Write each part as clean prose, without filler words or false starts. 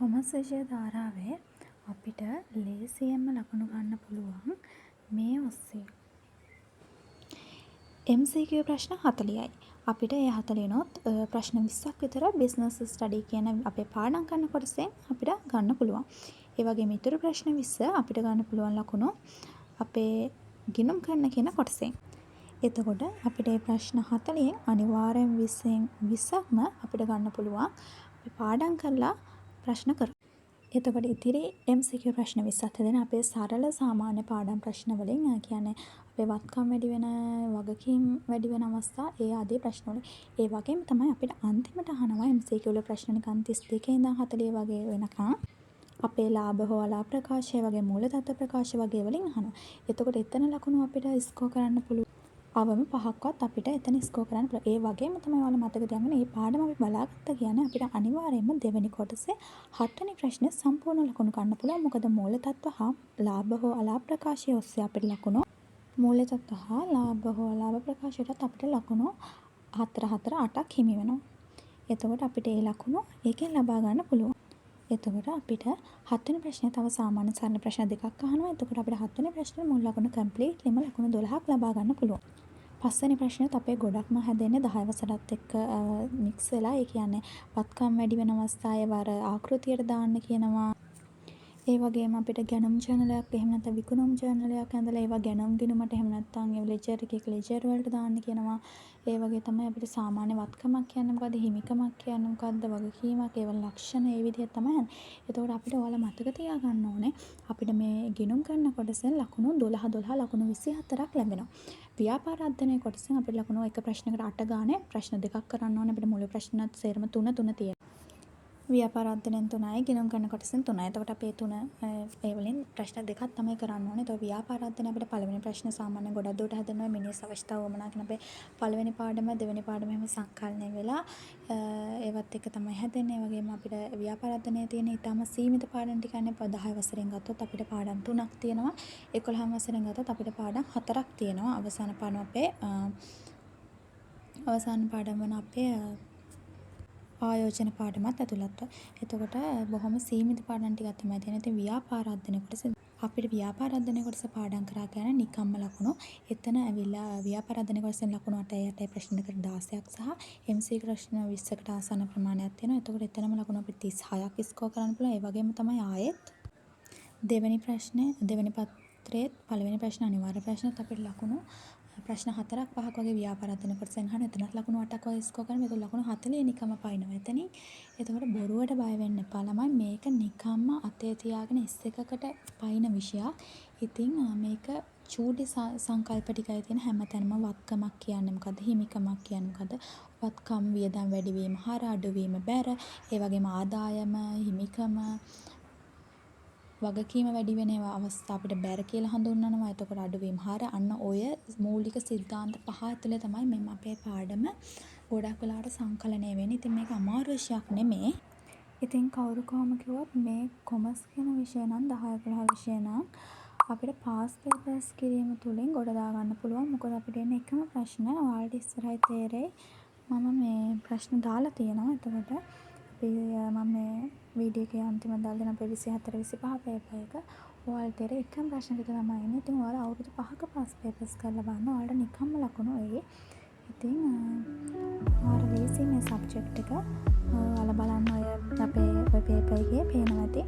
Commerce විෂය ධාරාවේ අපිට ලේසියෙන්ම ලකුණු ගන්න පුළුවන් මේ ඔස්සේ. MCQ ප්‍රශ්න 40යි. අපිට ඒ 40නොත් ප්‍රශ්න 20ක් විතර බිස්නස් ස්ටඩි කියන අපේ පාඩම් කරන කොටසෙන් අපිට ගන්න පුළුවන්. ඒ වගේම ඊටු ප්‍රශ්න 20 අපිට ගන්න පුළුවන් ලකුණු අපේ ගිණුම් කරන කියන කොටසෙන්. එතකොට අපිට මේ ප්‍රශ්න 40න් අනිවාර්යෙන් 20න් 20ක්ම අපිට ගන්න පුළුවන්. අපි පාඩම් කරලා ප්‍රශ්න කරමු. එතකොට ඉතිරි MCQ ප්‍රශ්න 20ත් හදන අපේ සරල සාමාන්‍ය පාඩම් ප්‍රශ්න වලින් කියන්නේ අපේ වත්කම් වැඩි වෙන වගකීම් වැඩි වෙන අවස්ථා ඒ ආදී ප්‍රශ්න වලින් ඒ වගේම තමයි අපිට අන්තිමට අහනවා MCQ වල ප්‍රශ්න නිකන් 32 ඉඳන් 40 වගේ වෙනකන් අපේ ලාභ හෝ අලාභ ප්‍රකාශය වගේ මූල තත්ත්ව ප්‍රකාශ වගේ වලින් අහනවා. එතකොට එතන ලකුණු අපිට ස්කෝර් කරන්න පුළුවන්. අවම 5ක්වත් අපිට එතන ස්කෝර් කරන්න පුළුවන්. ඒ වගේම තමයි ඔයාලා මතක තියාගන්න මේ පාඩම අපි බලාගත්තා කියන්නේ අපිට අනිවාර්යයෙන්ම දෙවෙනි කොටසේ 8 වෙනි ප්‍රශ්නේ සම්පූර්ණ ලකුණු ගන්න පුළුවන්. මොකද මූල තත්ත්ව හා ලාභ හෝ අලාභ ප්‍රකාශය ඔස්සේ අපිට ලකුණු මූල තත්ත්ව හා ලාභ හෝ අලාභ ප්‍රකාශයටත් අපිට ලකුණු 8ක් හිමි වෙනවා. එතකොට අපිට ඒ ලකුණු ඒකෙන් ලබා ගන්න පුළුවන්. එතකොට අපිට 7 වෙනි ප්‍රශ්නේ තව සාමාන්‍ය සරල ප්‍රශ්න දෙකක් අහනවා. එතකොට අපිට 7 වෙනි ප්‍රශ්නේ මුල් ලකුණු කම්ප්ලීට්ලිම ලකුණු 12ක් ලබා ගන්න පුළුවන්. 5 වෙනි ප්‍රශ්නෙත් අපේ ගොඩක්ම හැදෙන්නේ 10 වසරත් එක්ක මික්ස් වෙලා. ඒ කියන්නේ වත්කම් වැඩි වෙන අවස්ථාවේ වර ආකෘතියට දාන්න කියනවා. ඒ වගේම අපිට ගැණුම් ජර්නලයක් එහෙම නැත්නම් විකුණුම් ජර්නලයක් ඇඳලා ඒවා ගැණුම් ගිණුමට එහෙම නැත්නම් ඒ ලෙජර් එකේ ලෙජර් වලට දාන්න කියනවා. ඒ වගේ තමයි අපිට සාමාන්‍ය වත්කමක් කියන්නේ මොකද්ද, හිමිකමක් කියන්නේ මොකද්ද, වගකීමක්, ඒවල ලක්ෂණ ඒ විදිහට තමයි යන්නේ. එතකොට අපිට ඔයාලා මතක තියාගන්න ඕනේ අපිට මේ ගිණුම් කරන කොටසෙන් ලකුණු 12 ලකුණු 24ක් ලැබෙනවා. ව්‍යාපාර අධ්‍යයනයේ කොටසෙන් අපිට ලකුණු එක ප්‍රශ්නයකට 8 ගානේ ප්‍රශ්න දෙකක් කරන්න ඕනේ. අපිට මුළු ප්‍රශ්නත් සේරම 3 තියෙනවා. ව්‍යාපාර අධ්‍යයනයෙන් 3යි, ගිණුම් කරන කොටසෙන් 3යි. එතකොට අපි ඒ වලින් ප්‍රශ්න දෙකක් තමයි කරන්න ඕනේ. එතකොට ව්‍යාපාර අධ්‍යයනය අපිට පළවෙනි ප්‍රශ්න සාමාන්‍ය ගොඩක් දුරට හදනවා. මිනිස් අවස්ථාව වමනා කරන අපේ පළවෙනි පාඩම දෙවෙනි පාඩම එහෙම සංකලනය වෙලා ඒවත් එක තමයි හැදෙන්නේ. ඒ වගේම අපිට ව්‍යාපාර අධ්‍යයනයේ තියෙන ඊටම සීමිත පාඩම් ටික කියන්නේ 10 වසරෙන් ගත්තොත් අපිට පාඩම් 3ක් තියෙනවා. 11 වසරෙන් ගත්තොත් අපිට පාඩම් 4ක් තියෙනවා. අවසාන පාඩම වන අපේ ආයෝජන පාඩමත් ඇතුළත්ව. එතකොට බොහොම සීමිත පාඩම් ටිකක් තමයි තියෙන්නේ. ඉතින් ව්‍යාපාර අධ්‍යයන කොටස අපිට ව්‍යාපාර අධ්‍යයන කොටස පාඩම් කරා කියන්නේ නිකම්ම ලකුණු. එතන ඇවිල්ලා ව්‍යාපාර අධ්‍යයන කොටසෙන් ලකුණු 8යි ප්‍රශ්නකට 16ක් සහ MCQ ප්‍රශ්න 20කට ආසන්න ප්‍රමාණයක් තියෙනවා. එතකොට එතනම ලකුණු අපිට 36ක් ස්කෝර් කරන්න පුළුවන්. ඒ වගේම තමයි ආයෙත් දෙවෙනි පත්‍රයේ පළවෙනි ප්‍රශ්න අනිවාර්ය ප්‍රශ්නත් අපිට ලකුණු ප්‍රශ්න 4ක් 5ක් වගේ ව්‍යාපාර අධ්‍යයන කොටසෙන් අහන එතනත් ලකුණු 8ක් වගේ ස්කෝර් කරනවා. ඒක ලකුණු 40 නිකම්ම පයින්නවා එතනින්. එතකොට බොරුවට බය වෙන්න එපා ළමයි. මේක නිකම්ම අතේ තියාගෙන S1කට පයින් විෂයක්. ඉතින් මේක චූටි සංකල්ප ටිකයි තියෙන. හැමතැනම වත්කමක් කියන්නේ මොකද්ද? හිමිකමක් කියන්නේ මොකද්ද? වත්කම් වියදම් වැඩිවීම, හර අඩුවීම, බැර, ඒ වගේම ආදායම, හිමිකම, වගකීම වැඩි වෙන අවස්ථා අපිට බැර කියලා හඳුන්වනවා. එතකොට අඩුවීම හර අන්න ඔය මූලික સિદ્ધාන්ත 5 ඇතුලේ තමයි මේ අපේ පාඩම ගොඩක් වෙලාවට සංකලනය වෙන්නේ. ඉතින් මේක අමාරු විෂයක් නෙමෙයි. ඉතින් කවුරු කොහොම කිව්වත් මේ කොමර්ස් කියන විෂය නම් 10-11 විෂය නම් අපිට පාස් පේපර්ස් කිරීම තුලින් ගොඩ දා ගන්න පුළුවන්. මොකද අපිට එන එකම ප්‍රශ්න ඔයාලට ඉස්සරහයි තේරෙයි. මම මේ ප්‍රශ්න දාලා තියෙනවා. එතකොට මම මේ වීඩියෝ එකේ අන්තිම දාලා දෙන අපේ 24 25 පේපර් එක ඔයාලට තේරෙයි එකම ප්‍රශ්න ටික තමයි එන්නේ. ඉතින් ඔයාලා අවුරුදු 5ක පාස් පේපර්ස් කරලා බලන්න ඔයාලට නිකම්ම ලකුණු එයි. ඉතින් ඔයාලා ලේසි මේ සබ්ජෙක්ට් එක ඔයාලා බලන්න ඔය අපේ පේපර් එකේ පේනවා ඇති.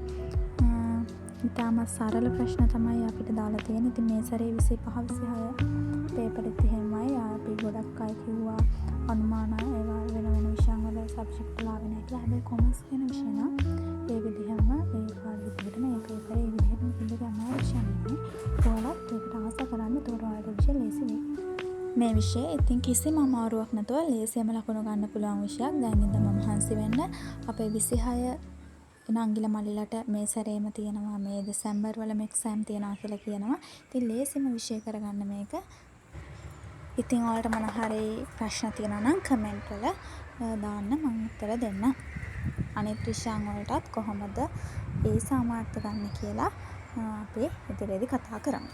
ඉතාම සරල ප්‍රශ්න තමයි අපිට දාලා තියෙන්නේ. ඉතින් මේ සැරේ 25 26 පේපර් එකත් එහෙමයි. අපි ගොඩක් අය කිව්වා අනුමාන ඒවා වෙන විෂයන් වල සබ්ජෙක්ට් වල ආවේ නැහැ කියලා. හැබැයි කොමර්ස් කියන විෂය නම් ඒ විදිහම ඒ විදිහට මේ පේපර් ඒ විදිහටම පිළිගන්න අමාරු විෂයක් නෙමෙයි. ඔයාලත් ඒකට ආස කරන්න. ඒතකොට ඔයාලට විෂය ලේසි වෙයි. මේ විෂය ඉතින් කිසිම අමාරුවක් නැතුව ලේසියෙන්ම ලකුණු ගන්න පුළුවන් විෂයක්. දැන් ඉඳන්ම මහන්සි වෙන්න. අපේ 26 නංගිල මල්ලිලට මේ සැරේම තියෙනවා මේ දෙසැම්බර් වලම එක්සෑම් තියෙනවා කියලා කියනවා. ඉතින් ලේසිම විෂය කරගන්න මේක. ඉතින් ඔයාලට මොන හරි ප්‍රශ්න තියෙනවා නම් කමෙන්ට් වල දාන්න මම උත්තර දෙන්නම්. අනිත් විෂයන් වලටත් කොහොමද ඒ සාමාර්ථ ගන්න කියලා අපි ඉදිරියේදී කතා කරමු.